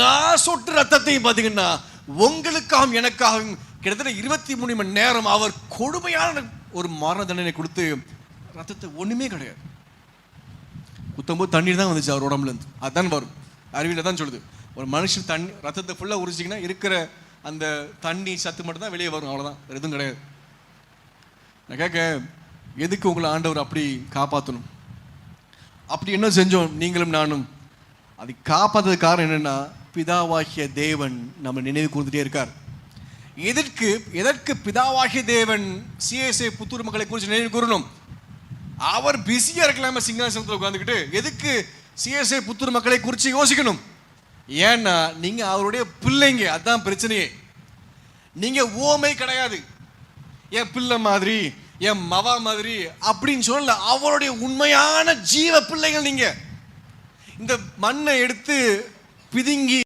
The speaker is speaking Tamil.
எல்லா சொட்டு ரத்தத்தையும் பார்த்தீங்கன்னா உங்களுக்காகவும் எனக்காகவும் கிட்டத்தட்ட 23 மணி நேரம் அவர் கொடுமையான ஒரு மரண தண்டனை கொடுத்து ரத்தத்தை ஒண்ணுமே கிடையாது. குத்தும்போது தண்ணீர் தான் வந்துச்சு அவர் உடம்புல இருந்து. அதுதான் வரும், அறிவியல தான் சொல்லுது. ஒரு மனுஷன் தண்ணி ரத்தத்தை ஃபுல்லா உரிச்சிங்கன்னா இருக்கிற அந்த தண்ணி சத்து மட்டும் தான் வெளியே வரும், அவ்வளவுதான், வேற எதுவும் கிடையாது. நான் கேட்க, எதுக்கு உங்களை ஆண்டவர் அப்படி காப்பாற்றணும்? அப்படி என்ன செஞ்சோம் நீங்களும் நானும்? அது காப்பாற்றது காரணம் என்னன்னா, பிதாவாகிய தேவன் நம்ம நினைவு கூர்ந்துட்டே இருக்கார். எதற்கு பிதாவாகிய தேவன் சிஎஸ்ஐ புத்தூர் மக்களை குறித்து நினைவு கூறணும்? அவர் பிஸியா இருக்கலாம சிங்காசனத்தில் உட்கார்ந்துக்கிட்டு எதுக்கு சிஎஸ்ஐ புத்தூர் மக்களை குறித்து யோசிக்கணும்? ஏன்னா நீங்க அவருடைய பிள்ளைங்க, அதுதான் பிரச்சனையே. நீங்க ஓமை கிடையாது, என் பிள்ளை மாதிரி என் மவா மாதிரி அப்படின்னு சொல்லல. அவருடைய உண்மையான ஜீவ பிள்ளைகள் நீங்க. இந்த மண்ணை எடுத்து பிதுங்கி